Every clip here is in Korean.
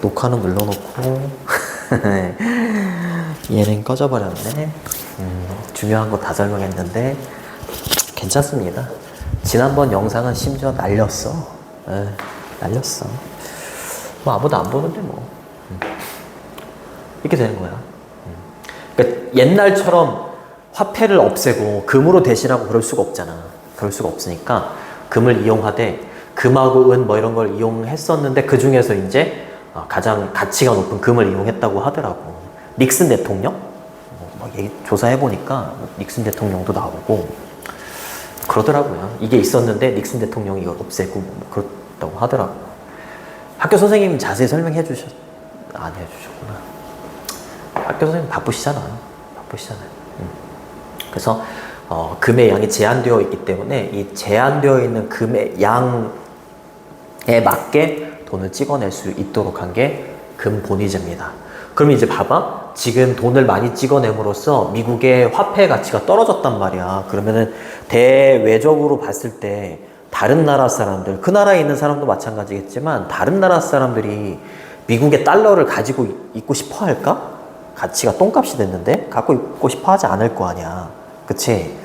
녹화는 눌러놓고 얘는 꺼져버렸네. 중요한 거 다 설명했는데 괜찮습니다. 지난번 영상은 심지어 날렸어. 날렸어. 뭐 아무도 안 보는데 뭐. 이렇게 되는 거야. 그러니까 옛날처럼 화폐를 없애고 금으로 대신하고 그럴 수가 없잖아. 그럴 수가 없으니까 금을 이용하되 금하고 은 뭐 이런 걸 이용했었는데 그 중에서 이제 가장 가치가 높은 금을 이용했다고 하더라고. 닉슨 대통령? 조사해보니까 닉슨 대통령도 나오고 그러더라고요. 이게 있었는데 닉슨 대통령이 이걸 없애고 그렇다고 하더라고. 학교 선생님 자세히 설명해 안 해주셨구나. 학교 선생님 바쁘시잖아요. 그래서 금의 양이 제한되어 있기 때문에 이 제한되어 있는 금의 양에 맞게 돈을 찍어낼 수 있도록 한 게 금 본위제입니다. 그럼 이제 봐봐. 지금 돈을 많이 찍어냄으로써 미국의 화폐 가치가 떨어졌단 말이야. 그러면은 대외적으로 봤을 때 다른 나라 사람들, 그 나라에 있는 사람도 마찬가지겠지만 다른 나라 사람들이 미국의 달러를 가지고 있고 싶어 할까? 가치가 똥값이 됐는데 갖고 있고 싶어 하지 않을 거 아니야. 그치?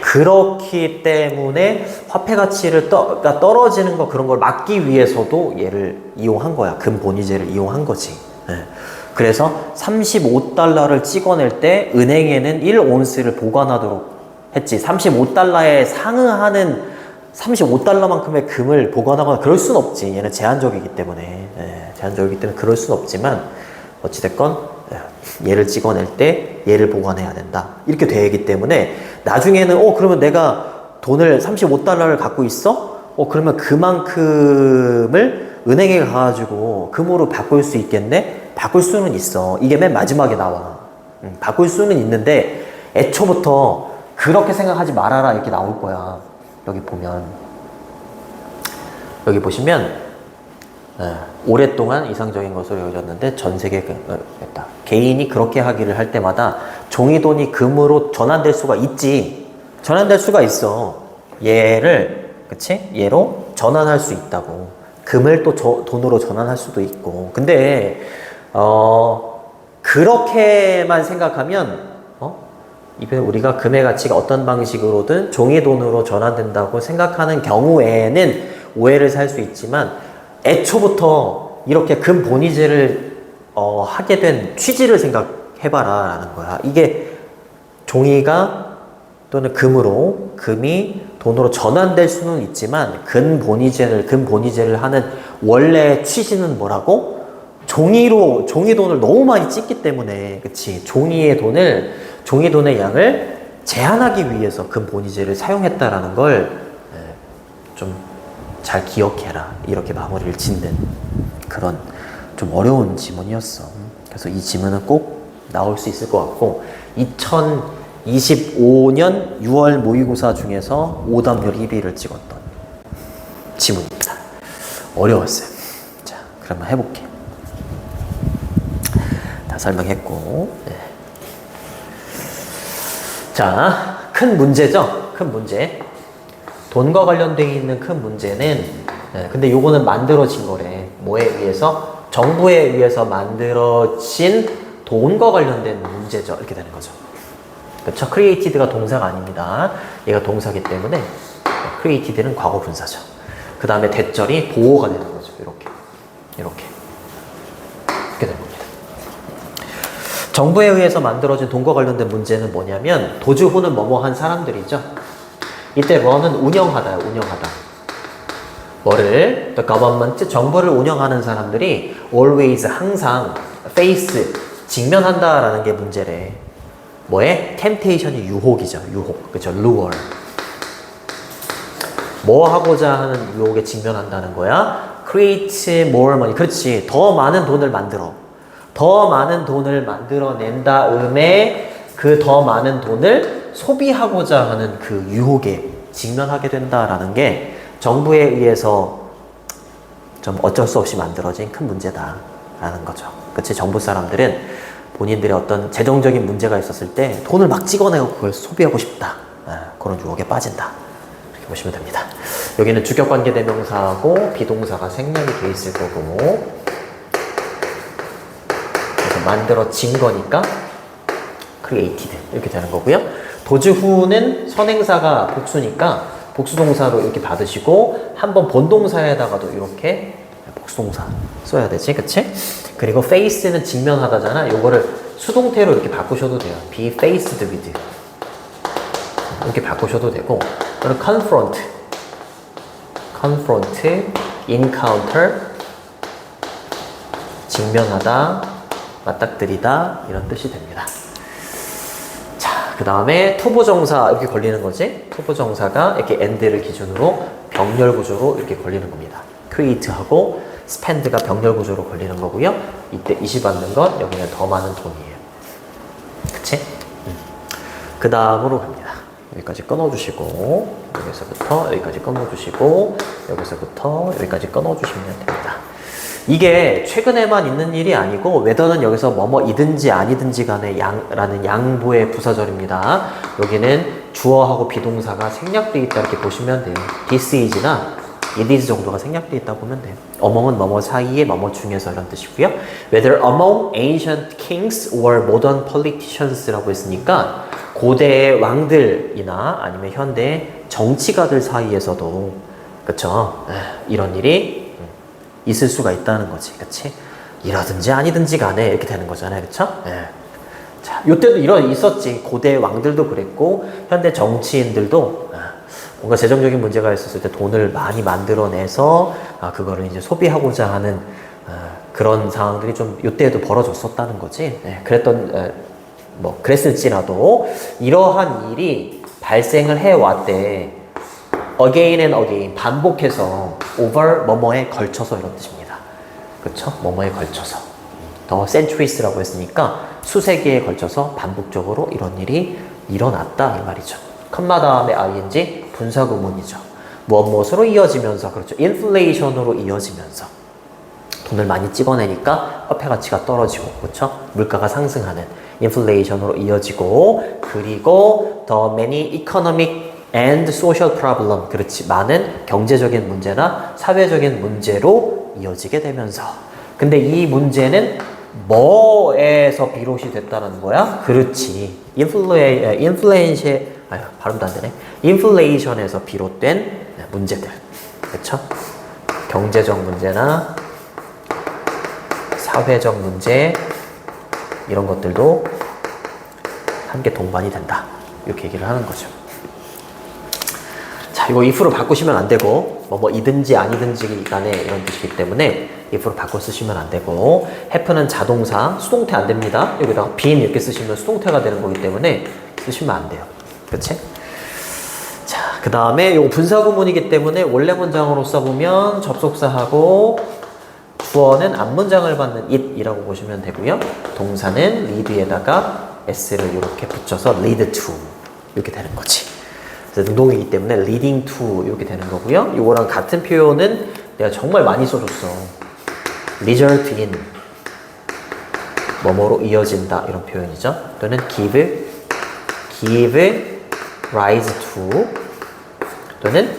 그렇기 때문에 화폐 가치를 떨어지는 거 그런 걸 막기 위해서도 얘를 이용한 거야. 금 본위제를 이용한 거지. 그래서 35달러를 찍어낼 때 은행에는 1온스를 보관하도록 했지. 35달러에 상응하는 35달러만큼의 금을 보관하거나 그럴 순 없지. 얘는 제한적이기 때문에. 제한적이기 때문에 그럴 순 없지만 어찌됐건 얘를 찍어낼 때 얘를 보관해야 된다. 이렇게 되기 때문에 나중에는 그러면 내가 돈을 35달러를 갖고 있어? 그러면 그만큼을 은행에 가가지고 금으로 바꿀 수 있겠네? 바꿀 수는 있어. 이게 맨 마지막에 나와. 바꿀 수는 있는데 애초부터 그렇게 생각하지 말아라 이렇게 나올 거야. 여기 보시면 오랫동안 이상적인 것으로 여겨졌는데 전 세계 개인이 그렇게 하기를 할 때마다 종이돈이 금으로 전환될 수가 있지. 전환될 수가 있어. 얘로 전환할 수 있다고. 금을 또 돈으로 전환할 수도 있고. 근데 그렇게만 생각하면 우리가 금의 가치가 어떤 방식으로든 종이돈으로 전환된다고 생각하는 경우에는 오해를 살 수 있지만 애초부터 이렇게 금 본위제를 하게 된 취지를 생각해봐라 라는 거야. 이게 종이가 또는 금이 돈으로 전환될 수는 있지만 금 본위제를 하는 원래 취지는 뭐라고? 종이돈을 너무 많이 찍기 때문에, 그치? 종이돈의 양을 제한하기 위해서 금 본위제를 사용했다라는 걸 좀 잘 기억해라. 이렇게 마무리를 짓는 그런 좀 어려운 지문이었어. 그래서 이 지문은 꼭 나올 수 있을 것 같고 2025년 6월 모의고사 중에서 오답률 1위를 찍었던 지문입니다. 어려웠어요. 자, 그러면 해볼게. 다 설명했고 자, 큰 문제죠? 큰 문제. 돈과 관련되어 있는 큰 문제는 근데 요거는 만들어진 거래. 뭐에 의해서? 정부에 의해서 만들어진 돈과 관련된 문제죠. 이렇게 되는 거죠. 그렇죠? created가 동사가 아닙니다. 얘가 동사기 때문에 created는 과거 분사죠. 그 다음에 대절이 보호가 되는 거죠. 이렇게 되는 겁니다. 정부에 의해서 만들어진 돈과 관련된 문제는 뭐냐면 도주호는 뭐뭐한 사람들이죠. 이때 run은 운영하다요. 뭐를? The government, 정부를 운영하는 사람들이 always, 항상 face, 직면한다라는 게 문제래. 뭐에? temptation이 유혹이죠. 그죠? lure. 뭐 하고자 하는 유혹에 직면한다는 거야? create more money. 그렇지. 더 많은 돈을 만들어낸 다음에 그 더 많은 돈을 소비하고자 하는 그 유혹에 직면하게 된다라는 게 정부에 의해서 좀 어쩔 수 없이 만들어진 큰 문제다라는 거죠. 그치? 정부 사람들은 본인들의 어떤 재정적인 문제가 있었을 때 돈을 막 찍어내고 그걸 소비하고 싶다. 그런 유혹에 빠진다. 이렇게 보시면 됩니다. 여기는 주격관계대명사하고 비동사가 생략이 돼 있을 거고 만들어진 거니까 created 이렇게 되는 거고요. 도즈후는 선행사가 복수니까 복수동사로 이렇게 받으시고 한번 본동사에다가도 이렇게 복수동사 써야 되지, 그치? 그리고 face는 직면하다잖아. 요거를 수동태로 이렇게 바꾸셔도 돼요. be faced with 이렇게 바꾸셔도 되고, 그리고 confront, encounter 직면하다, 맞닥뜨리다 이런 뜻이 됩니다. 자, 그 다음에 투부정사 이렇게 걸리는 거지. 투부정사가 이렇게 and를 기준으로 병렬 구조로 이렇게 걸리는 겁니다. create하고 spend가 병렬 구조로 걸리는 거고요. 이때 이시 받는 건 여기는 더 많은 돈이에요. 그치? 그 다음으로 갑니다. 여기까지 끊어주시고, 여기서부터 여기까지 끊어주시고, 여기서부터 여기까지 끊어주시면 됩니다. 이게 최근에만 있는 일이 아니고 whether는 여기서 뭐뭐이든지 아니든지 간에 라는 양보의 부사절입니다. 여기는 주어하고 비동사가 생략되어 있다 이렇게 보시면 돼요. this is나 it is 정도가 생략되어 있다고 보면 돼요. among은 뭐뭐 사이에 뭐뭐 중에서 이런 뜻이고요. whether among ancient kings or modern politicians라고 했으니까 고대의 왕들이나 아니면 현대의 정치가들 사이에서도 그쵸? 이런 일이 있을 수가 있다는 거지, 그치? 이러든지 아니든지 간에 이렇게 되는 거잖아요, 그쵸? 자, 요때도 이런 있었지. 고대 왕들도 그랬고 현대 정치인들도 뭔가 재정적인 문제가 있었을 때 돈을 많이 만들어내서 그거를 이제 소비하고자 하는 그런 상황들이 좀 요때에도 벌어졌었다는 거지. 뭐 그랬을지라도 이러한 일이 발생을 해왔대. again and again 반복해서 over 뭐뭐에 걸쳐서 이런 뜻입니다. 그쵸? 뭐뭐에 걸쳐서 더 centuries라고 했으니까 수세기에 걸쳐서 반복적으로 이런 일이 일어났다 이 말이죠. 컴마 다음에 ing 분사구문이죠. 무엇으로 이어지면서 그렇죠. 인플레이션으로 이어지면서 돈을 많이 찍어내니까 화폐 가치가 떨어지고 그렇죠. 물가가 상승하는 인플레이션으로 이어지고 그리고 the many economic and social problem 그렇지 많은 경제적인 문제나 사회적인 문제로 이어지게 되면서 근데 이 문제는 뭐에서 비롯이 됐다는 거야? 그렇지 발음도 안 되네. 인플레이션에서 비롯된 문제들 그렇죠? 경제적 문제나 사회적 문제 이런 것들도 함께 동반이 된다 이렇게 얘기를 하는 거죠. 자, 이거 if로 바꾸시면 안 되고 뭐이든지 아니든지 간에 이런 뜻이기 때문에 if로 바꿔 쓰시면 안 되고 have는 자동사 수동태 안 됩니다. 여기다가 been 이렇게 쓰시면 수동태가 되는 거기 때문에 쓰시면 안 돼요. 그치? 자, 그 다음에 이거 분사구문이기 때문에 원래 문장으로 써보면 접속사하고 주어는 앞문장을 받는 it이라고 보시면 되고요. 동사는 lead에다가 s를 이렇게 붙여서 lead to 이렇게 되는 거지. 그래서 능동이기 때문에 leading to 이렇게 되는 거고요. 이거랑 같은 표현은 내가 정말 많이 써줬어. result in 뭐뭐로 이어진다 이런 표현이죠. 또는 give rise to 또는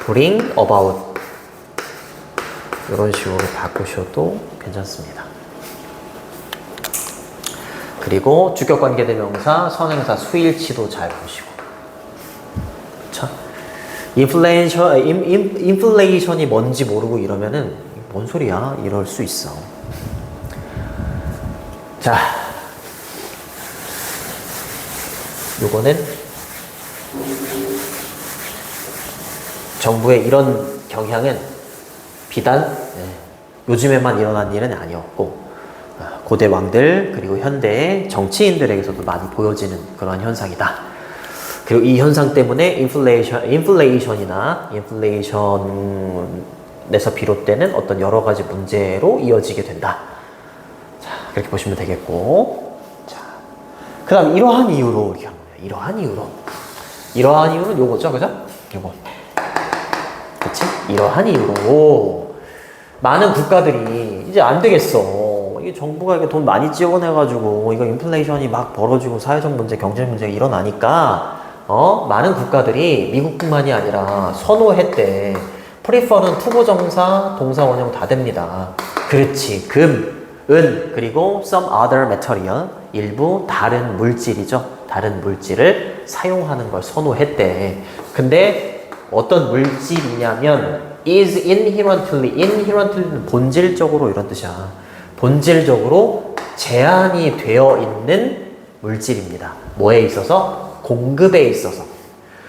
bring about 이런 식으로 바꾸셔도 괜찮습니다. 그리고 주격관계대명사, 선행사, 수일치도 잘 보시고 그쵸? 인플레이션이 뭔지 모르고 이러면은 뭔 소리야? 이럴 수 있어. 자, 요거는 정부의 이런 경향은 비단 요즘에만 일어난 일은 아니었고 고대 왕들 그리고 현대의 정치인들에게서도 많이 보여지는 그런 현상이다. 그리고 이 현상 때문에 인플레이션에서 비롯되는 어떤 여러 가지 문제로 이어지게 된다. 자, 그렇게 보시면 되겠고. 자, 그 다음 이러한 이유로 이렇게 하는 거예요. 이러한 이유는 요거죠, 그죠? 요거. 그치? 이러한 이유로 많은 국가들이 이제 안 되겠어. 이게 정부가 이렇게 돈 많이 찍어내가지고 이거 인플레이션이 막 벌어지고 사회적 문제, 경제적 문제가 일어나니까 많은 국가들이 미국뿐만이 아니라 선호했대. 프리퍼는 투부정사, 동사 원형 다 됩니다. 그렇지. 은 그리고 some other material 일부 다른 물질이죠. 다른 물질을 사용하는 걸 선호했대. 근데 어떤 물질이냐면 is inherently는 본질적으로 이런 뜻이야. 본질적으로 제한이 되어 있는 물질입니다. 뭐에 있어서? 공급에 있어서.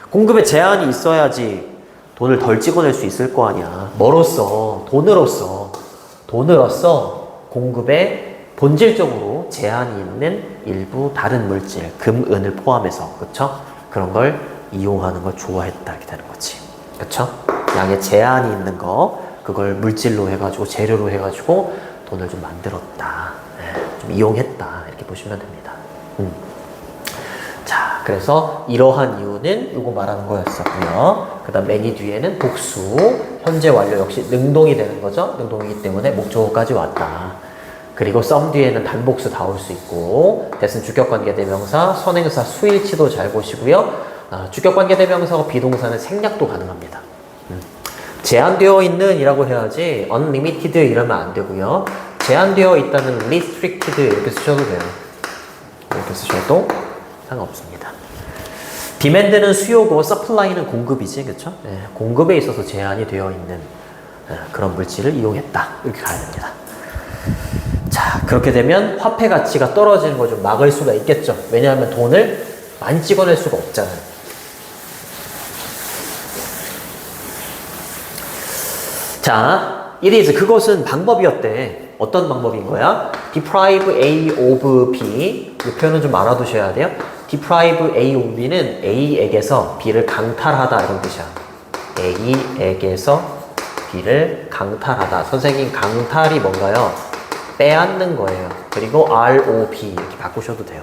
공급에 제한이 있어야지 돈을 덜 찍어낼 수 있을 거 아니야. 뭐로써? 돈으로써 공급에 본질적으로 제한이 있는 일부 다른 물질, 금, 은을 포함해서, 그쵸? 그런 걸 이용하는 걸 좋아했다, 이렇게 되는 거지. 그쵸? 양의 제한이 있는 거, 그걸 물질로 해가지고, 재료로 해가지고 돈을 좀 만들었다. 좀 이용했다. 이렇게 보시면 됩니다. 자, 그래서 이러한 이유는 이거 말하는 거였었고요. 그 다음 many 뒤에는 복수, 현재 완료 역시 능동이 되는 거죠. 능동이기 때문에 목적어까지 왔다. 그리고 some 뒤에는 단복수 다 올 수 있고, that은 주격관계대명사, 선행사, 수일치도 잘 보시고요. 주격관계대명사와 비동사는 생략도 가능합니다. 제한되어 있는 이라고 해야지 unlimited 이러면 안 되고요. 제한되어 있다는 restricted 이렇게 쓰셔도 돼요. 이렇게 쓰셔도 상관없습니다. demand는 수요고 supply는 공급이지, 그쵸? 네, 공급에 있어서 제한이 되어 있는 그런 물질을 이용했다. 이렇게 가야 됩니다. 자, 그렇게 되면 화폐 가치가 떨어지는 걸 좀 막을 수가 있겠죠. 왜냐하면 돈을 많이 찍어낼 수가 없잖아요. 자, it is 그것은 방법이었대. 어떤 방법인 거야? deprive A of B. 이 표현은 좀 알아두셔야 돼요. deprive A of B는 A에게서 B를 강탈하다 이런 뜻이야. A에게서 B를 강탈하다. 선생님 강탈이 뭔가요? 빼앗는 거예요. 그리고 ROB 이렇게 바꾸셔도 돼요.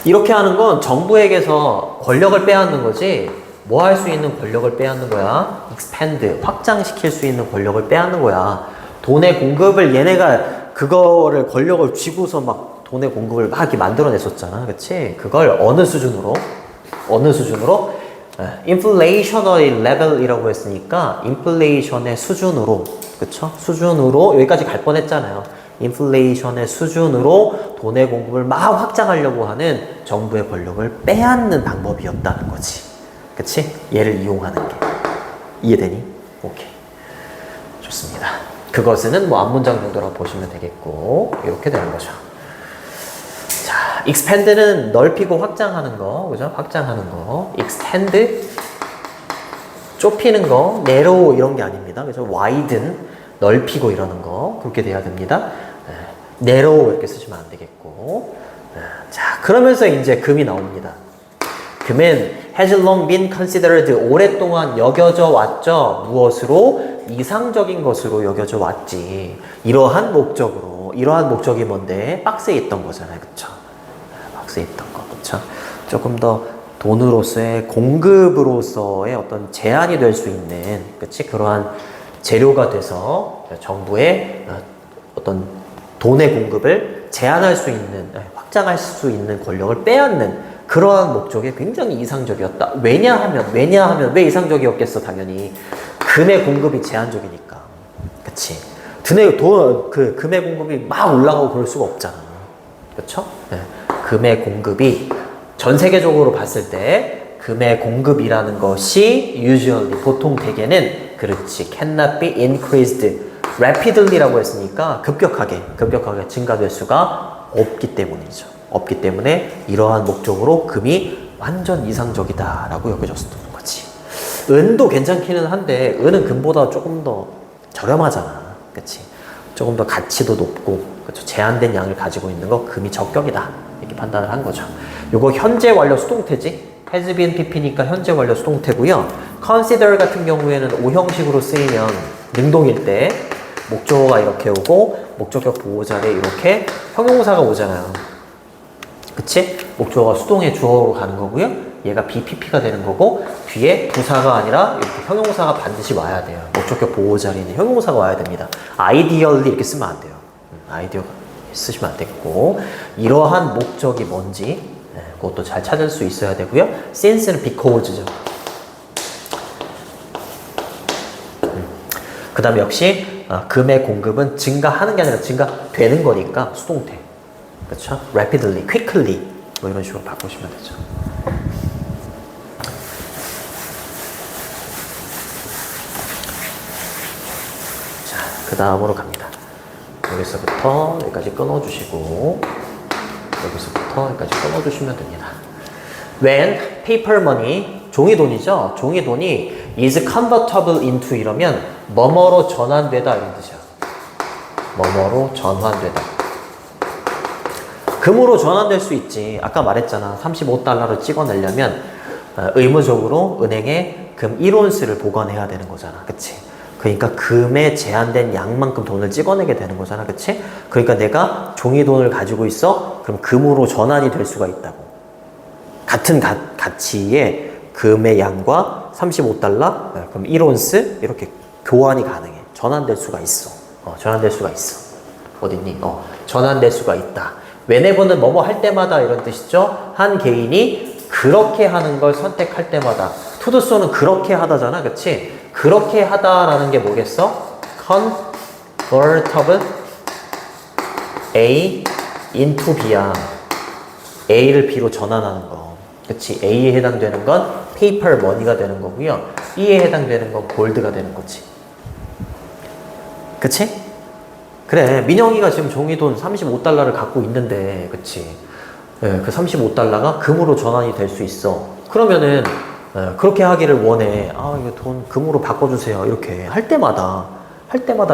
이렇게 하는 건 정부에게서 권력을 빼앗는 거지 뭐 할 수 있는 권력을 빼앗는 거야? expand, 확장시킬 수 있는 권력을 빼앗는 거야. 돈의 공급을 얘네가 그거를 권력을 쥐고서 막 돈의 공급을 막 이렇게 만들어냈었잖아. 그치? 그걸 어느 수준으로? inflationary level이라고 했으니까 inflation의 수준으로, 그쵸? 수준으로 여기까지 갈 뻔했잖아요. 인플레이션의 수준으로 돈의 공급을 막 확장하려고 하는 정부의 권력을 빼앗는 방법이었다는 거지. 그치? 얘를 이용하는 게. 이해되니? 오케이. 좋습니다. 그것은 뭐 앞문장 정도라고 보시면 되겠고, 이렇게 되는 거죠. 자, expand는 넓히고 확장하는 거, 그죠? 확장하는 거. extend, 좁히는 거, narrow 이런 게 아닙니다. 그죠? widen, 넓히고 이러는 거. 그렇게 돼야 됩니다. narrow 이렇게 쓰시면 안 되겠고. 자, 그러면서 이제 금이 나옵니다. 금은 has long been considered 오랫동안 여겨져 왔죠. 무엇으로? 이상적인 것으로 여겨져 왔지. 이러한 목적이 뭔데? 박스에 있던 거잖아요. 그쵸? 박스에 있던 거. 그쵸? 조금 더 돈으로서의 공급으로서의 어떤 제한이 될 수 있는, 그치? 그러한 재료가 돼서 정부의 어떤 돈의 공급을 제한할 수 있는, 확장할 수 있는 권력을 빼앗는 그러한 목적에 굉장히 이상적이었다. 왜냐하면 왜 이상적이었겠어? 당연히 금의 공급이 제한적이니까. 그치? 금의 공급이 막 올라가고 그럴 수가 없잖아. 그쵸? 네. 금의 공급이 전 세계적으로 봤을 때 금의 공급이라는 것이 usually 보통 대개는 그렇지 cannot be increased rapidly라고 했으니까 급격하게 증가될 수가 없기 때문이죠. 없기 때문에 이러한 목적으로 금이 완전 이상적이다라고 여겨졌던 거지. 은도 괜찮기는 한데 은은 금보다 조금 더 저렴하잖아. 그치? 조금 더 가치도 높고, 그쵸? 제한된 양을 가지고 있는 거 금이 적격이다 이렇게 판단을 한 거죠. 요거 현재 완료 수동태지. has been pp니까 현재 완료 수동태고요. consider 같은 경우에는 오형식으로 쓰이면 능동일 때 목적어가 이렇게 오고 목적격 보호자리에 이렇게 형용사가 오잖아요. 그치? 목적어가 수동의 주어로 가는 거고요. 얘가 BPP가 되는 거고 뒤에 부사가 아니라 이렇게 형용사가 반드시 와야 돼요. 목적격 보호 자리에는 형용사가 와야 됩니다. ideally 이렇게 쓰면 안 돼요. 아이디어 쓰시면 안 되겠고 이러한 목적이 뭔지 그것도 잘 찾을 수 있어야 되고요. since는 because죠. 그 다음에 역시 그치? 금의 공급은 증가하는 게 아니라 증가되는 거니까 수동태. 그쵸? rapidly, quickly 뭐 이런 식으로 바꾸시면 되죠. 자, 그 다음으로 갑니다. 여기서부터 여기까지 끊어주시고 여기서부터 여기까지 끊어주시면 됩니다. When paper money, 종이돈이죠. 종이돈이 is convertible into 이러면 뭐뭐로 전환되다 이런 뜻이야. 뭐뭐로 전환되다. 금으로 전환될 수 있지. 아까 말했잖아. 35달러를 찍어내려면 의무적으로 은행에 금 1온스를 보관해야 되는 거잖아. 그치? 그러니까 금에 제한된 양만큼 돈을 찍어내게 되는 거잖아. 그치? 그러니까 내가 종이돈을 가지고 있어. 그럼 금으로 전환이 될 수가 있다고. 같은 가치의 금의 양과 35달러, 그럼 1온스 이렇게 교환이 가능해. 전환될 수가 있어. 전환될 수가 있어. 어딨니? 전환될 수가 있다. whenever는 뭐뭐 할 때마다 이런 뜻이죠. 한 개인이 그렇게 하는 걸 선택할 때마다. to do so는 그렇게 하다잖아. 그치? 그렇게 하다라는 게 뭐겠어? convertible A into B야. A를 B로 전환하는 거. 그치? A에 해당되는 건 paper money가 되는 거고요. B에 해당되는 건 골드가 되는 거지. 그치? 그래, 민영이가 지금 종이돈 35달러를 갖고 있는데, 그치? 그 35달러가 금으로 전환이 될 수 있어. 그러면은 그렇게 하기를 원해. 이거 돈 금으로 바꿔주세요. 이렇게 할 때마다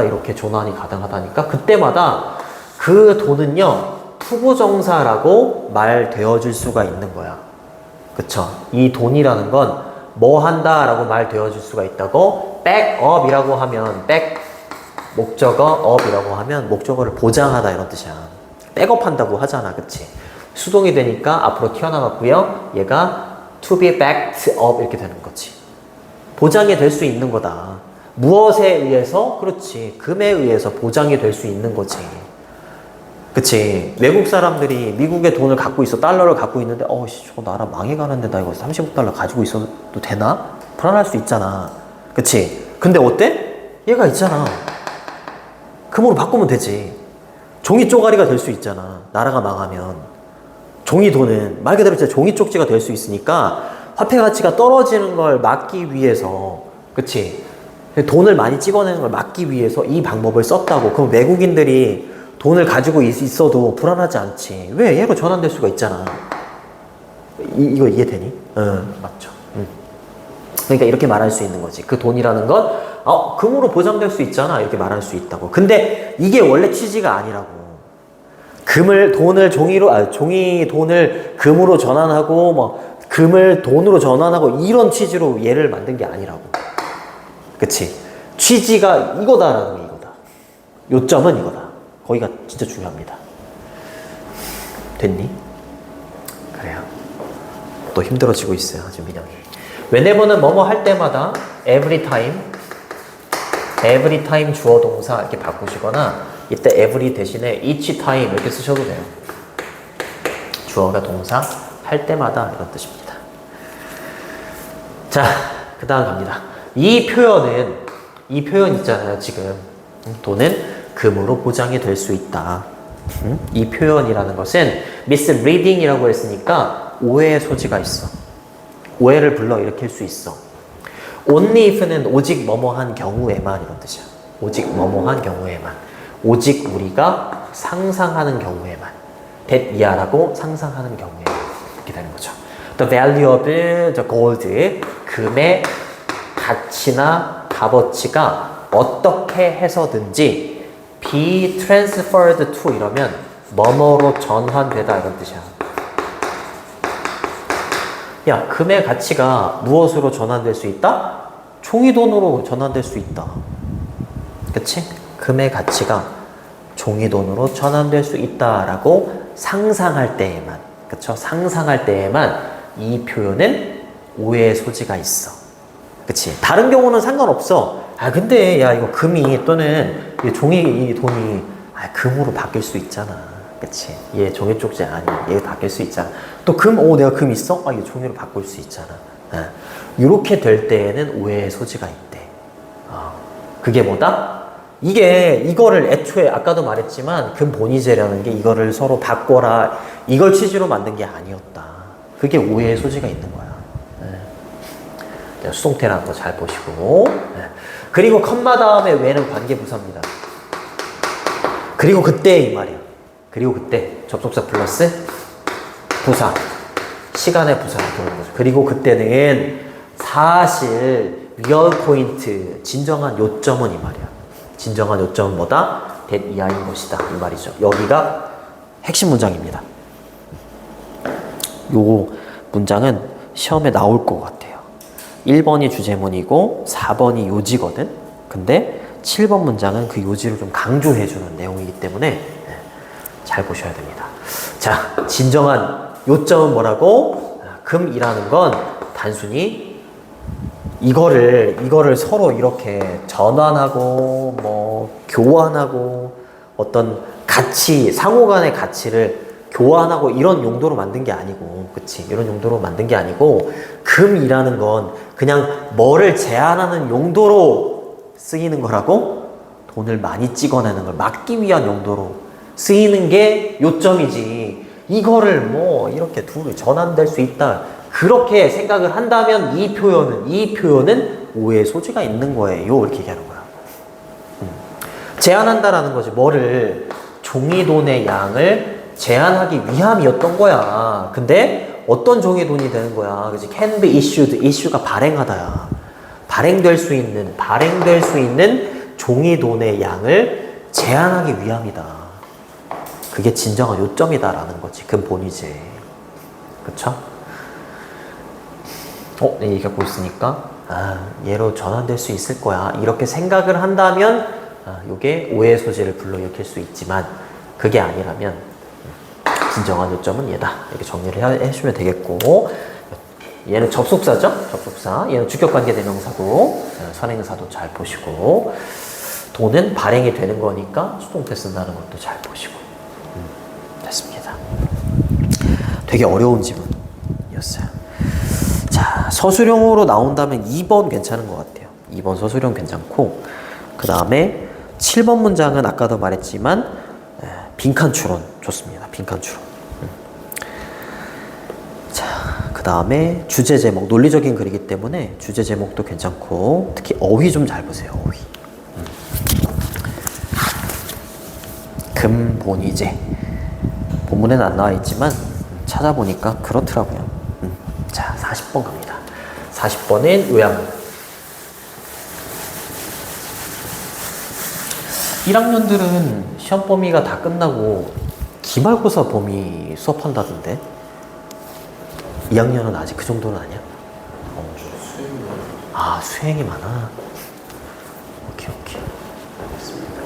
이렇게 전환이 가능하다니까. 그때마다 그 돈은요 투부정사라고 말되어질 수가 있는 거야. 그쵸? 이 돈이라는 건 뭐 한다라고 말되어질 수가 있다고. 백업이라고 하면 목적어 업이라고 하면 목적어를 보장하다 이런 뜻이야. 백업한다고 하잖아. 그치? 수동이 되니까 앞으로 튀어나왔고요. 얘가 to be backed up 이렇게 되는 거지. 보장이 될 수 있는 거다. 무엇에 의해서? 그렇지. 금에 의해서 보장이 될 수 있는 거지. 그치. 외국 사람들이 미국의 돈을 갖고 있어. 달러를 갖고 있는데 저거 나라 망해가는데 나 이거 35달러 가지고 있어도 되나? 불안할 수 있잖아. 그치. 근데 어때? 얘가 있잖아. 금으로 바꾸면 되지. 종이 쪼가리가 될 수 있잖아. 나라가 망하면. 종이 돈은 말 그대로 진짜 종이 쪽지가 될 수 있으니까 화폐 가치가 떨어지는 걸 막기 위해서, 그치? 돈을 많이 찍어내는 걸 막기 위해서 이 방법을 썼다고. 그럼 외국인들이 돈을 가지고 있어도 불안하지 않지. 왜? 얘로 전환될 수가 있잖아. 이거 이해되니? 맞죠. 그러니까 이렇게 말할 수 있는 거지. 그 돈이라는 건 금으로 보장될 수 있잖아. 이렇게 말할 수 있다고. 근데 이게 원래 취지가 아니라고. 종이 돈을 금으로 전환하고, 뭐, 금을 돈으로 전환하고, 이런 취지로 얘를 만든 게 아니라고. 그치? 취지가 이거다라는 게 이거다. 요점은 이거다. 거기가 진짜 중요합니다. 됐니? 그래요. 또 힘들어지고 있어요. 지금 민영이. whenever는 뭐뭐 할 때마다, every time 주어 동사 이렇게 바꾸시거나, 이때 every 대신에 each time 이렇게 쓰셔도 돼요. 주어가 동사 할 때마다 이런 뜻입니다. 자, 그 다음 갑니다. 이 표현 있잖아요. 지금 돈은 금으로 보장이 될 수 있다. 이 표현이라는 것은 misreading이라고 했으니까 오해의 소지가 있어. 오해를 불러일으킬 수 있어. only if는 오직 뭐뭐한 경우에만 이런 뜻이야. 오직 뭐뭐한 경우에만. 오직 우리가 상상하는 경우에만. that 이하라고 상상하는 경우에만. 이렇게 되는 거죠. The value of the gold. 금의 가치나 값어치가 어떻게 해서든지 be transferred to 이러면 뭐뭐로 전환되다 이런 뜻이야. 야, 금의 가치가 무엇으로 전환될 수 있다? 종이돈으로 전환될 수 있다. 그치? 금의 가치가 종이돈으로 전환될 수 있다라고 상상할 때에만, 그쵸? 상상할 때에만 이 표현은 오해의 소지가 있어. 그치? 다른 경우는 상관없어. 근데 야, 이거 금이 또는 이 돈이 금으로 바뀔 수 있잖아. 그치? 얘 종이 쪽지 아니, 얘 바뀔 수 있잖아. 또 내가 금 있어? 이거 종이로 바꿀 수 있잖아. 이렇게 될 때에는 오해의 소지가 있대. 그게 뭐다? 이거를 애초에 아까도 말했지만 근본이제라는 게 이거를 서로 바꿔라 이걸 취지로 만든 게 아니었다. 그게 오해의 소지가 있는 거야. 네. 수동태라는 거 잘 보시고. 네. 그리고 컴마 다음에 왜는 관계부사입니다. 그리고 그때 이 말이야. 그리고 그때 접속사 플러스 부사. 시간의 부사가 들어오는 거죠. 그리고 그때는 사실 리얼 포인트, 진정한 요점은 이 말이야. 진정한 요점은 뭐다? that 이하인 것이다. 이 말이죠. 여기가 핵심 문장입니다. 요 문장은 시험에 나올 것 같아요. 1번이 주제문이고 4번이 요지거든. 근데 7번 문장은 그 요지를 좀 강조해주는 내용이기 때문에 잘 보셔야 됩니다. 자, 진정한 요점은 뭐라고? 금이라는 건 단순히 이거를 서로 이렇게 전환하고 뭐 교환하고 어떤 가치, 상호 간의 가치를 교환하고 이런 용도로 만든 게 아니고, 그치? 이런 용도로 만든 게 아니고, 금이라는 건 그냥 뭐를 제한하는 용도로 쓰이는 거라고? 돈을 많이 찍어내는 걸 막기 위한 용도로 쓰이는 게 요점이지. 이거를 뭐 이렇게 둘이 전환될 수 있다. 그렇게 생각을 한다면 이 표현은 오해의 소지가 있는 거예요. 이렇게 얘기하는 거야. 제한한다라는 거지. 뭐를 종이돈의 양을 제한하기 위함이었던 거야. 근데 어떤 종이돈이 되는 거야. 그치? can be issued. issue가 발행하다야. 발행될 수 있는 종이돈의 양을 제한하기 위함이다. 그게 진정한 요점이다라는 거지. 근본이지. 그쵸? 내 얘기하고 있으니까 얘로 전환될 수 있을 거야. 이렇게 생각을 한다면 요게 오해의 소지를 불러일으킬 수 있지만 그게 아니라면 진정한 요점은 얘다. 이렇게 정리를 해주시면 되겠고, 얘는 접속사죠? 접속사. 얘는 주격관계대명사고, 선행사도 잘 보시고, 돈은 발행이 되는 거니까 수동태 쓴다는 것도 잘 보시고. 됐습니다. 되게 어려운 지문이었어요. 자, 서술형으로 나온다면 2번 괜찮은 것 같아요. 2번 서술형 괜찮고, 그 다음에 7번 문장은 아까도 말했지만 빈칸 추론 좋습니다. 빈칸 추론. 자, 그 다음에 주제 제목, 논리적인 글이기 때문에 주제 제목도 괜찮고, 특히 어휘 좀 잘 보세요. 어휘. 근본이제. 본문에는 안 나와 있지만 찾아보니까 그렇더라고요. 자, 40번 갑니다. 40번은 요약문. 1학년들은 시험 범위가 다 끝나고 기말고사 범위 수업한다던데 2학년은 아직 그 정도는 아니야? 수행이 많아. 오케이. 알겠습니다.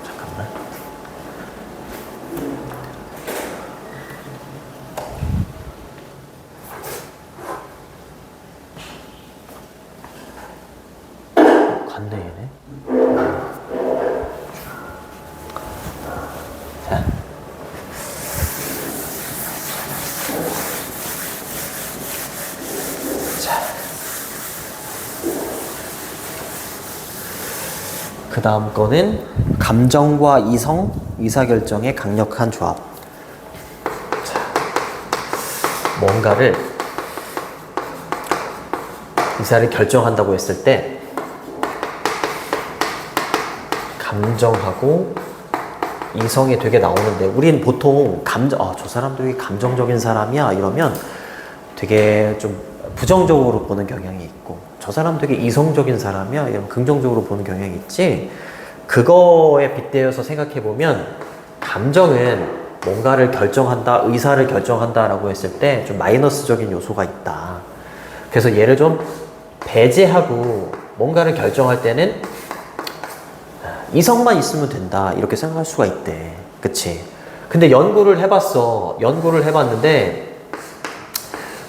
잠깐만. 갔네 얘네. 그 다음 거는 감정과 이성, 의사결정의 강력한 조합. 자, 뭔가를 의사를 결정한다고 했을 때 감정하고 이성이 되게 나오는데, 우린 보통 저 사람 되게 감정적인 사람이야 이러면 되게 좀 부정적으로 보는 경향이 있고, 저 사람 되게 이성적인 사람이야 이런 긍정적으로 보는 경향이 있지. 그거에 빗대어서 생각해보면 감정은 뭔가를 결정한다, 의사를 결정한다 라고 했을 때 좀 마이너스적인 요소가 있다. 그래서 얘를 좀 배제하고 뭔가를 결정할 때는 이성만 있으면 된다 이렇게 생각할 수가 있대. 그치? 근데 연구를 해봤는데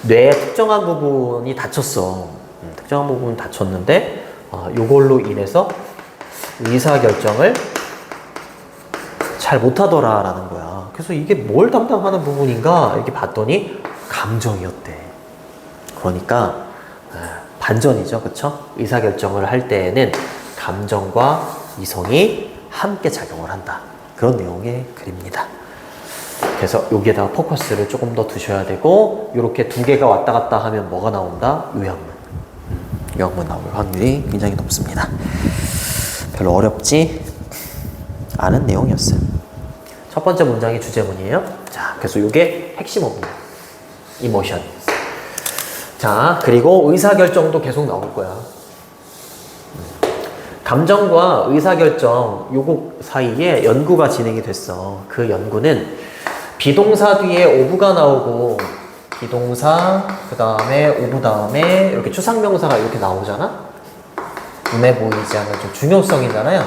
뇌의 특정한 부분이 다쳤어. 특정한 부분은 다쳤는데 요걸로 인해서 의사결정을 잘 못하더라라는 거야. 그래서 이게 뭘 담당하는 부분인가 이렇게 봤더니 감정이었대. 그러니까 반전이죠. 그쵸? 의사결정을 할 때에는 감정과 이성이 함께 작용을 한다. 그런 내용의 글입니다. 그래서 여기에다가 포커스를 조금 더 두셔야 되고, 이렇게 두 개가 왔다 갔다 하면 뭐가 나온다? 요약문. 요약문 나올 확률이 굉장히 높습니다. 별로 어렵지 않은 내용이었어요. 첫 번째 문장이 주제문이에요. 자, 그래서 이게 핵심어입니다. 이모션. 자, 그리고 의사결정도 계속 나올 거야. 감정과 의사결정 요거 사이에 연구가 진행이 됐어. 그 연구는 비동사 뒤에 오브가 나오고, 비동사 그 다음에 오브 다음에 이렇게 추상명사가 이렇게 나오잖아. 눈에 보이지 않는 좀 중요성이잖아요.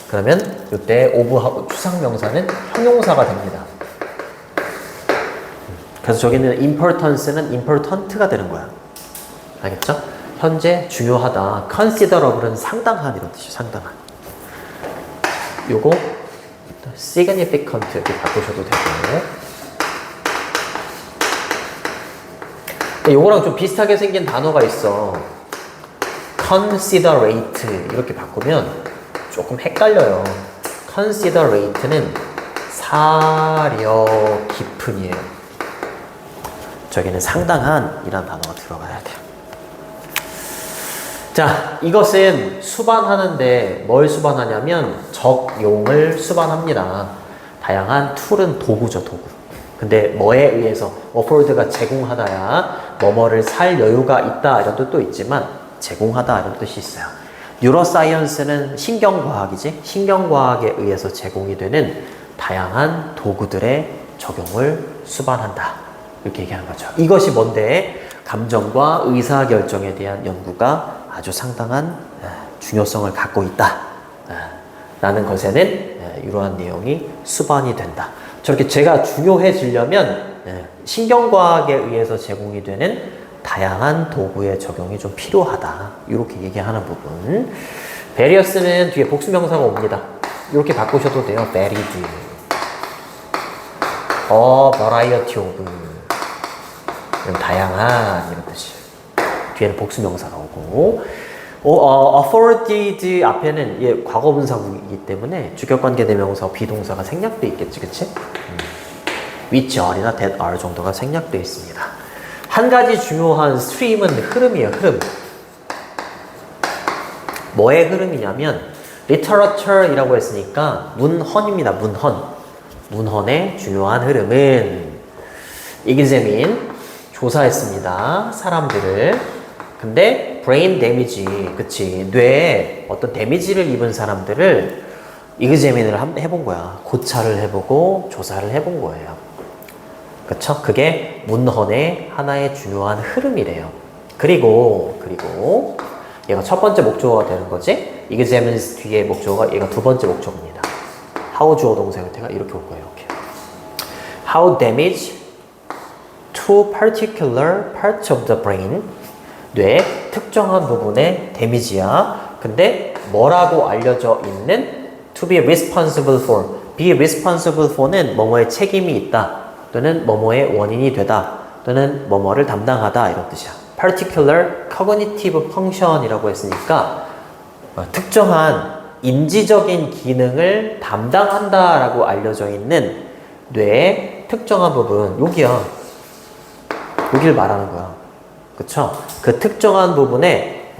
그러면 이때 오브하고 추상명사는 형용사가 됩니다. 그래서 저기는 importance는 important가 되는 거야. 알겠죠? 현재 중요하다. considerable은 상당한 이런 뜻이에요. 상당한. 요거 significant 이렇게 바꾸셔도 되고. 요거랑 좀 비슷하게 생긴 단어가 있어. considerate 이렇게 바꾸면 조금 헷갈려요. considerate는 사려 깊은이에요. 저기는 상당한 이란 단어가 들어가야 돼요. 자, 이것은 수반하는데 뭘 수반하냐면 적용을 수반합니다. 다양한 툴은 도구죠, 도구. 근데 뭐에 의해서 afford가 제공하다야 뭐뭐를 살 여유가 있다 이런 뜻도 있지만 제공하다 이런 뜻이 있어요. 뉴로사이언스는 신경과학이지. 신경과학에 의해서 제공이 되는 다양한 도구들의 적용을 수반한다. 이렇게 얘기하는 거죠. 이것이 뭔데? 감정과 의사결정에 대한 연구가 아주 상당한 중요성을 갖고 있다. 라는 것에는 이러한 내용이 수반이 된다. 저렇게 제가 중요해지려면 신경과학에 의해서 제공이 되는 다양한 도구의 적용이 좀 필요하다. 이렇게 얘기하는 부분. various는 뒤에 복수명사가 옵니다. 이렇게 바꾸셔도 돼요. varied. variety of. 다양한 이런 뜻이. 뒤에는 복수명사가 오고. afforded 앞에는 과거분사구이기 때문에 주격관계 대명사 비동사가 생략돼 있겠지, 그치? which are나 that are 정도가 생략돼 있습니다. 한 가지 중요한 stream은 흐름이에요, 흐름. 뭐의 흐름이냐면 literature이라고 했으니까 문헌입니다, 문헌. 문헌의 중요한 흐름은 examine, 조사했습니다, 사람들을. 근데 brain damage, 그치, 뇌에 어떤 데미지를 입은 사람들을 examine을 해본 거야. 고찰을 해보고 조사를 해본 거예요. 그쵸? 그게 문헌의 하나의 중요한 흐름이래요. 그리고 얘가 첫 번째 목적어가 되는 거지. examines 뒤에 목적어가 얘가 두 번째 목적어입니다. how 주어 동사 형태가 이렇게 올 거예요. 이렇게. how damage to particular parts of the brain. 뇌의 특정한 부분의 데미지야. 근데 뭐라고 알려져 있는 to be responsible for. be responsible for는 뭐뭐의 책임이 있다. 또는 뭐뭐의 원인이 되다. 또는 뭐뭐를 담당하다. 이런 뜻이야. particular cognitive function이라고 했으니까 특정한 인지적인 기능을 담당한다라고 알려져 있는 뇌의 특정한 부분. 여기야. 여기를 말하는 거야. 그쵸? 그 특정한 부분에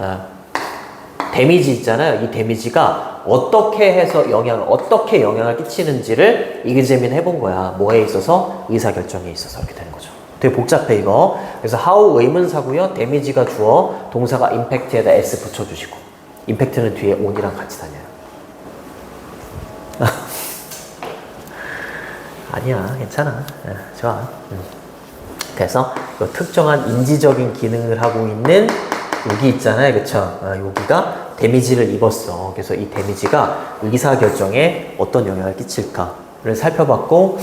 데미지 있잖아요. 이 데미지가 어떻게 영향을 끼치는지를 examine 해본 거야. 뭐에 있어서? 의사결정에 있어서. 이렇게 되는 거죠. 되게 복잡해, 이거. 그래서 how 의문사고요. 데미지가 주어, 동사가 impact에다 s 붙여주시고. impact는 뒤에 on이랑 같이 다녀요. 아니야, 괜찮아. 좋아. 그래서 그 특정한 인지적인 기능을 하고 있는 여기 있잖아요. 그쵸? 여기가 데미지를 입었어. 그래서 이 데미지가 의사결정에 어떤 영향을 끼칠까를 살펴봤고,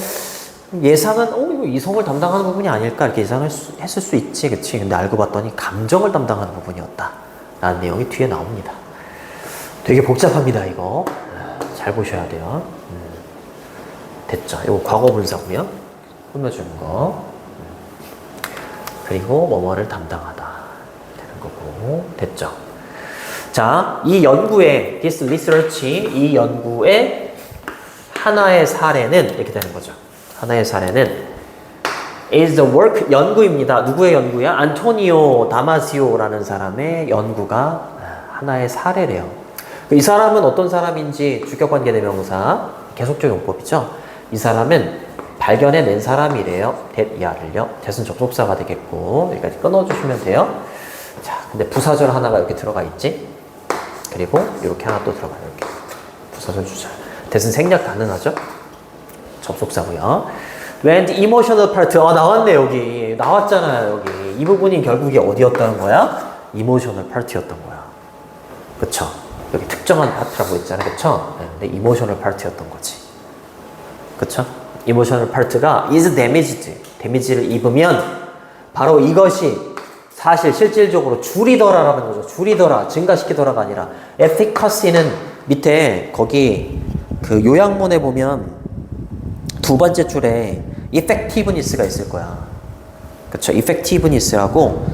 예상은 이거 이성을 담당하는 부분이 아닐까 이렇게 예상했을 수 있지. 그치? 근데 알고 봤더니 감정을 담당하는 부분이었다 라는 내용이 뒤에 나옵니다. 되게 복잡합니다, 이거. 잘 보셔야 돼요. 됐죠? 이거 과거분사고요. 꾸며주는 거. 그리고 뭐뭐를 담당하다 되는 거고. 됐죠? 자, 이 연구의 this research, 이 연구의 하나의 사례는 이렇게 되는 거죠. 하나의 사례는 is the work, 연구입니다. 누구의 연구야? 안토니오 다마시오라는 사람의 연구가 하나의 사례래요. 이 사람은 어떤 사람인지 주격관계대명사 계속적 용법이죠. 이 사람은 발견해낸 사람이래요. 야를요. 대신 접속사가 되겠고 여기까지 끊어주시면 돼요. 자, 근데 부사절 하나가 이렇게 들어가 있지. 그리고 이렇게 하나 또 들어가요. 이렇게 부사절 주절. 대신 생략 가능하죠. 접속사고요. When the emotional part, 나왔네 여기. 나왔잖아요 여기. 이 부분이 결국에 어디였다는 거야? emotional part였던 거야. 그쵸? 여기 특정한 파트라고 했잖아요. 그쵸? 네, 근데 emotional part였던 거지. 그쵸? emotional part가 is damaged. damage를 입으면 바로 이것이 사실 실질적으로 줄이더라라는 거죠. 줄이더라, 증가시키더라가 아니라 efficacy는 밑에 거기 그 요약문에 보면 두 번째 줄에 effectiveness가 있을 거야. 그쵸? effectiveness라고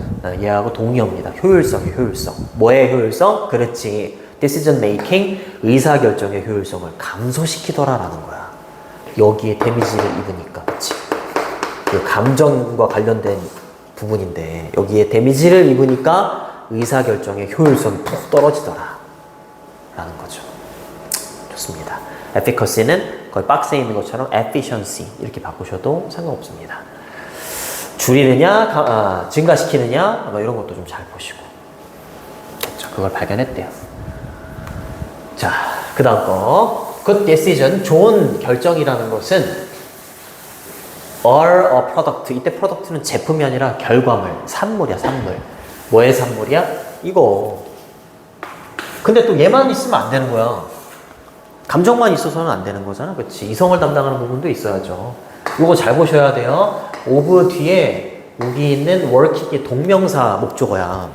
얘하고 동의어입니다. 효율성이에요, 효율성. 뭐의 효율성? 그렇지. decision making, 의사결정의 효율성을 감소시키더라라는 거야. 여기에 데미지를 입으니까, 그치? 그 감정과 관련된 부분인데, 여기에 데미지를 입으니까 의사결정의 효율성이 푹 떨어지더라. 라는 거죠. 좋습니다. efficacy는 거의 박스에 있는 것처럼 efficiency 이렇게 바꾸셔도 상관없습니다. 줄이느냐, 증가시키느냐, 뭐 이런 것도 좀 잘 보시고. 그렇죠. 그걸 발견했대요. 자, 그 다음 거. Good decision, 좋은 결정이라는 것은 are a product. 이때 product는 제품이 아니라 결과물, 산물이야, 산물. 뭐의 산물이야? 이거. 근데 또 얘만 있으면 안 되는 거야. 감정만 있어서는 안 되는 거잖아. 그치? 이성을 담당하는 부분도 있어야죠. 이거 잘 보셔야 돼요. of 뒤에 여기 있는 work이 동명사 목적어야.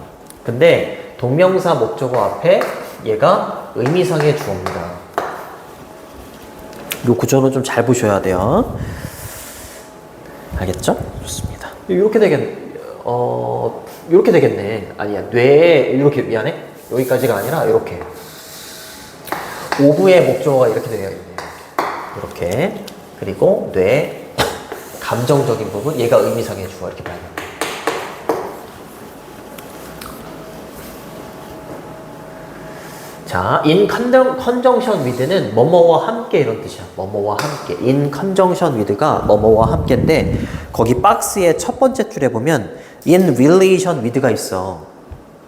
근데 동명사 목적어 앞에 얘가 의미상의 주어입니다. 이 구조는 좀 잘 보셔야 돼요. 알겠죠? 좋습니다. 이렇게 이렇게 되겠네. 아니야. 뇌에 이렇게 미안해. 여기까지가 아니라 이렇게. 오브의 목적어가 이렇게 되어있네. 이렇게. 그리고 뇌 감정적인 부분, 얘가 의미상의 주어 이렇게 발견. 자, in conjunction with는 뭐뭐와 함께 이런 뜻이야. 뭐뭐와 함께. in conjunction with가 뭐뭐와 함께인데 거기 박스의 첫 번째 줄에 보면 in relation with가 있어.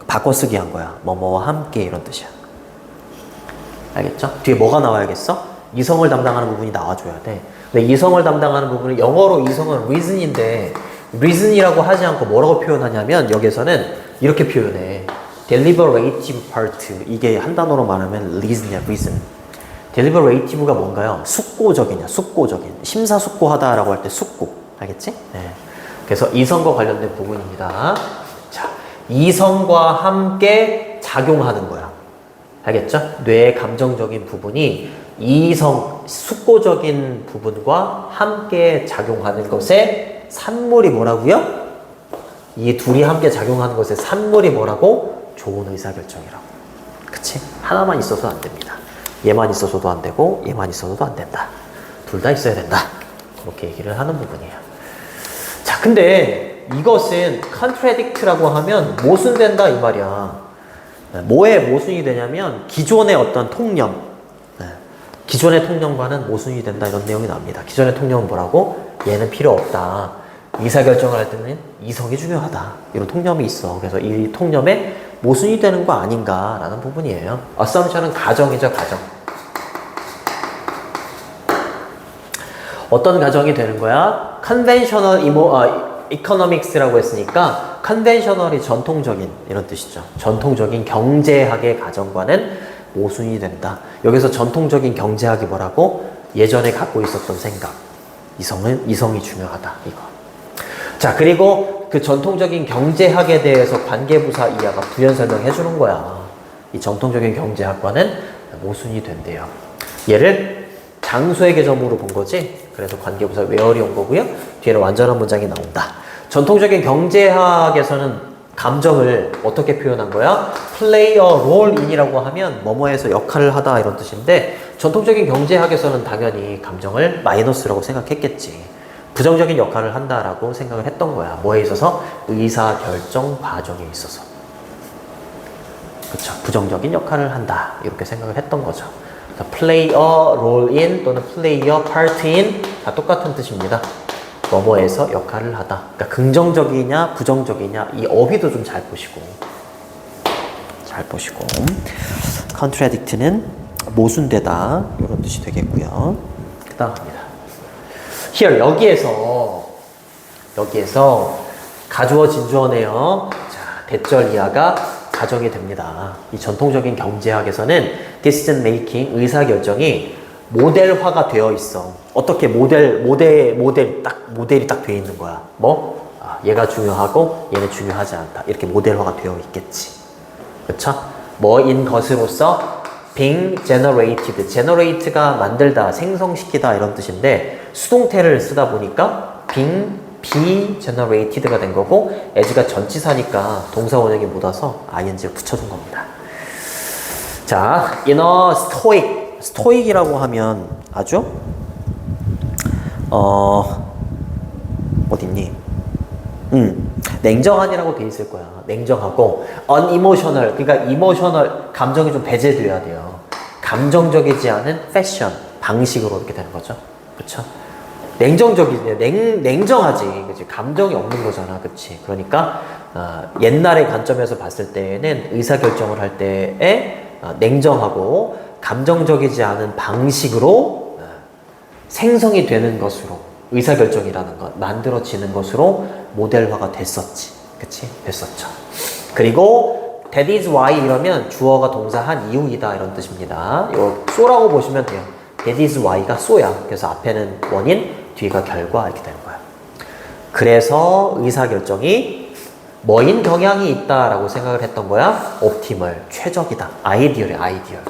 바꿔쓰기 한 거야. 뭐뭐와 함께 이런 뜻이야. 알겠죠? 뒤에 뭐가 나와야겠어? 이성을 담당하는 부분이 나와줘야 돼. 근데 이성을 담당하는 부분은 영어로 이성은 reason인데 reason이라고 하지 않고 뭐라고 표현하냐면 여기서는 이렇게 표현해. deliberative part. 이게 한 단어로 말하면 reason이야, reason. deliberative가 뭔가요? 숙고적이냐, 숙고적인. 심사숙고하다라고 할 때 숙고. 알겠지? 네. 그래서 이성과 관련된 부분입니다. 자, 이성과 함께 작용하는 거야. 알겠죠? 뇌의 감정적인 부분이 이성, 숙고적인 부분과 함께 작용하는 것의 산물이 뭐라고요? 이 둘이 함께 작용하는 것의 산물이 뭐라고? 좋은 의사결정이라고. 그치? 하나만 있어서 안 됩니다. 얘만 있어서도 안 되고 얘만 있어서도 안 된다. 둘 다 있어야 된다. 그렇게 얘기를 하는 부분이에요. 자, 근데 이것은 contradict라고 하면 모순된다 이 말이야. 뭐에 모순이 되냐면 기존의 어떤 통념, 기존의 통념과는 모순이 된다 이런 내용이 나옵니다. 기존의 통념은 뭐라고? 얘는 필요 없다. 의사결정을 할 때는 이성이 중요하다. 이런 통념이 있어. 그래서 이 통념에 모순이 되는 거 아닌가라는 부분이에요. assumption은 가정이죠, 가정. 어떤 가정이 되는 거야? conventional economics라고 했으니까 conventional이 전통적인 이런 뜻이죠. 전통적인 경제학의 가정과는 모순이 된다. 여기서 전통적인 경제학이 뭐라고? 예전에 갖고 있었던 생각. 이성이 중요하다. 이거. 자, 그리고 그 전통적인 경제학에 대해서 관계부사 이하가 부연 설명해 주는 거야. 이 전통적인 경제학과는 모순이 된대요. 얘를 장소의 개념으로 본 거지. 그래서 관계부사 where이 온 거고요. 뒤에는 완전한 문장이 나온다. 전통적인 경제학에서는 감정을 어떻게 표현한 거야? play a role in이라고 하면 뭐뭐에서 역할을 하다 이런 뜻인데 전통적인 경제학에서는 당연히 감정을 마이너스라고 생각했겠지. 부정적인 역할을 한다라고 생각을 했던 거야. 뭐에 있어서? 의사결정 과정에 있어서. 그쵸. 부정적인 역할을 한다. 이렇게 생각을 했던 거죠. 그러니까 play a role in 또는 play a part in 다 똑같은 뜻입니다. 뭐뭐에서 역할을 하다. 그러니까 긍정적이냐 부정적이냐 이 어휘도 좀 잘 보시고 contradict는 모순되다 이런 뜻이 되겠고요. 그 다음 갑니다. Here 여기에서 가주어 진주어네요. 자, 대절 이하가 가정이 됩니다. 이 전통적인 경제학에서는 decision making 의사결정이 모델화가 되어 있어. 어떻게 모델이 딱 되어 있는 거야. 뭐? 얘가 중요하고 얘는 중요하지 않다. 이렇게 모델화가 되어 있겠지. 그쵸? 뭐인 것으로서 being generated. generate가 만들다, 생성시키다 이런 뜻인데 수동태를 쓰다 보니까 being be generated가 된 거고 as가 전치사니까 동사 원형이 묻어서 ing를 붙여준 겁니다. 자, in a stoic. 스토익이라고 하면 아주 어딨니? 냉정한이라고 돼 있을 거야. 냉정하고 unemotional 그러니까 emotional 감정이 좀 배제돼야 돼요. 감정적이지 않은 패션 방식으로 이렇게 되는 거죠. 그렇죠? 냉정적이지 냉정하지. 그치? 감정이 없는 거잖아. 그치? 그러니까 옛날의 관점에서 봤을 때는 의사결정을 할 때에 냉정하고 감정적이지 않은 방식으로 생성이 되는 것으로 의사결정이라는 것 만들어지는 것으로 모델화가 됐었지. 그치? 됐었죠. 그리고 that is why 이러면 주어가 동사한 이유이다 이런 뜻입니다. 이거 쏘라고 보시면 돼요. that is why가 쏘야. 그래서 앞에는 원인, 뒤가 결과 이렇게 되는 거야. 그래서 의사결정이 뭐인 경향이 있다라고 생각을 했던 거야? 옵티멀, 최적이다. 아이디얼이야, 아이디얼.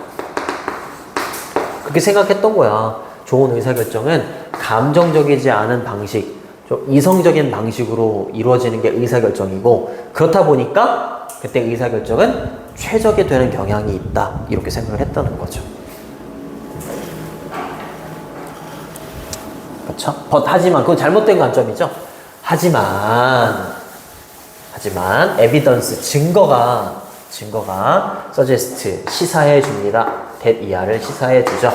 그렇게 생각했던 거야. 좋은 의사결정은 감정적이지 않은 방식, 좀 이성적인 방식으로 이루어지는 게 의사결정이고 그렇다 보니까 그때 의사결정은 최적이 되는 경향이 있다. 이렇게 생각을 했다는 거죠. 그렇죠? 하지만 그건 잘못된 관점이죠. 하지만 evidence 증거가 suggest 시사해 줍니다. that 이하를 시사해 주죠.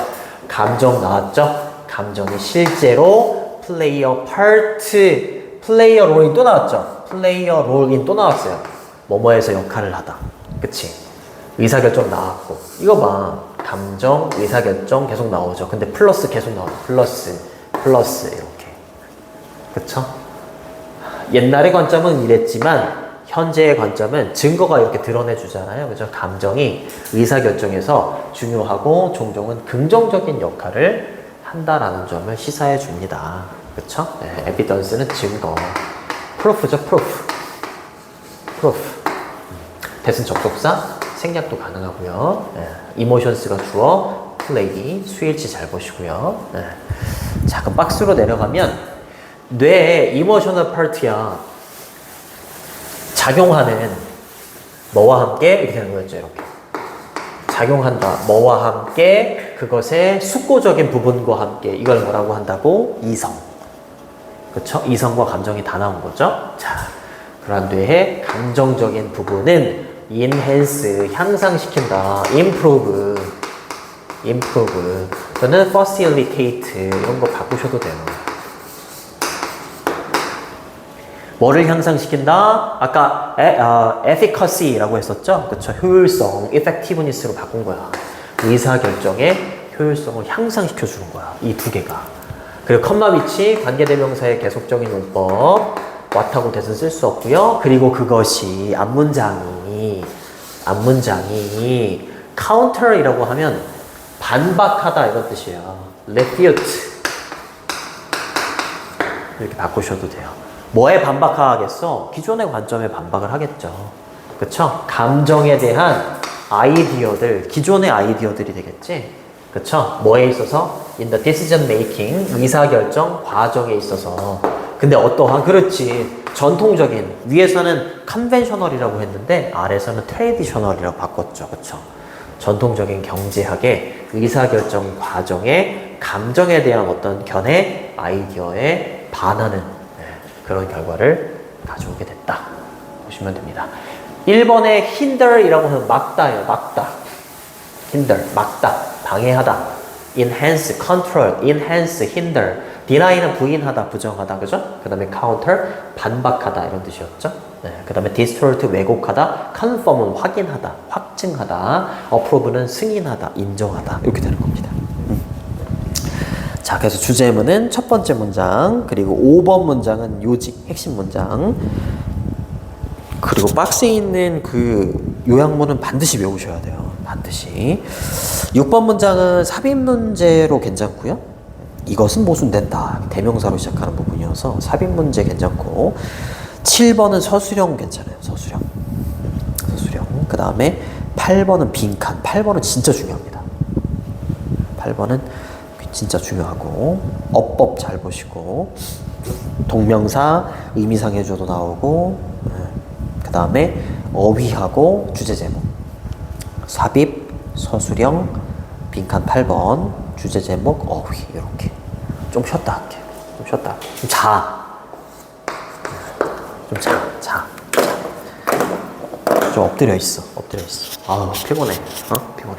감정 나왔죠? 감정이 실제로 play a part, play a role in 또 나왔죠? play a role in 또 나왔어요. 뭐뭐에서 역할을 하다. 그치? 의사결정 나왔고 이거 봐. 감정, 의사결정 계속 나오죠. 근데 플러스 계속 나와요. 플러스 이렇게. 그쵸? 옛날의 관점은 이랬지만 현재의 관점은 증거가 이렇게 드러내 주잖아요. 그죠? 감정이 의사결정에서 중요하고 종종은 긍정적인 역할을 한다라는 점을 시사해 줍니다. 그쵸? 네, evidence는 증거. proof죠, proof. 대신 접속사, 생략도 가능하고요. 네, emotions가 주어, play, 수일치 잘 보시고요. 네. 자, 그럼 박스로 내려가면 뇌의 emotional part야. 작용하는 뭐와 함께 이렇게 되는 거였죠. 이렇게 작용한다. 뭐와 함께 그것의 숙고적인 부분과 함께 이걸 뭐라고 한다고? 이성. 그렇죠? 이성과 감정이 다 나온 거죠. 자, 그러한 뇌의 감정적인 부분은 enhance 향상시킨다. improve 또는 facilitate 이런 거 바꾸셔도 돼요. 뭐를 향상시킨다? 아까 efficacy라고 했었죠? 그쵸? 효율성, effectiveness로 바꾼 거야. 의사결정의 효율성을 향상시켜주는 거야. 이 두 개가. 그리고 컴마 위치, 관계대명사의 계속적인 용법, what하고 that은 쓸 수 없고요. 그리고 그것이 앞문장이 counter이라고 하면 반박하다 이런 뜻이에요. refute 이렇게 바꾸셔도 돼요. 뭐에 반박하겠어? 기존의 관점에 반박을 하겠죠. 그쵸? 감정에 대한 아이디어들, 기존의 아이디어들이 되겠지? 그쵸? 뭐에 있어서? In the decision making, 의사결정 과정에 있어서. 근데 어떠한 그렇지 전통적인 위에서는 컨벤셔널이라고 했는데 아래에서는 트레디셔널이라고 바꿨죠. 그렇죠? 전통적인 경제학의 의사결정 과정에 감정에 대한 어떤 견해, 아이디어에 반하는 그런 결과를 가져오게 됐다. 보시면 됩니다. 1번의 hinder이라고 하면 막다예요. 막다. hinder, 막다, 방해하다. enhance, control, enhance, hinder. deny는 부인하다, 부정하다, 그죠? 그 다음에 counter, 반박하다 이런 뜻이었죠. 네, 그 다음에 distort, 왜곡하다, confirm은 확인하다, 확증하다, approve는 승인하다, 인정하다 이렇게 되는 겁니다. 자, 그래서 주제문은 첫 번째 문장, 그리고 5번 문장은 요직, 핵심 문장. 그리고 박스에 있는 그 요약문은 반드시 외우셔야 돼요. 반드시. 6번 문장은 삽입 문제로 괜찮고요. 이것은 모순된다. 대명사로 시작하는 부분이어서 삽입 문제 괜찮고. 7번은 서술형 괜찮아요. 서술형. 서술형. 그 다음에 8번은 빈칸. 8번은 진짜 중요합니다. 8번은 진짜 중요하고. 어법 잘 보시고. 동명사, 의미상해줘도 나오고. 그 다음에 어휘하고 주제 제목. 삽입, 서술형, 빈칸 8번, 주제 제목, 어휘 이렇게. 좀 쉬었다 할게. 좀 쉬었다 할게. 좀 자. 좀 자. 좀 엎드려 있어. 엎드려 있어. 아우 피곤해. 피곤해.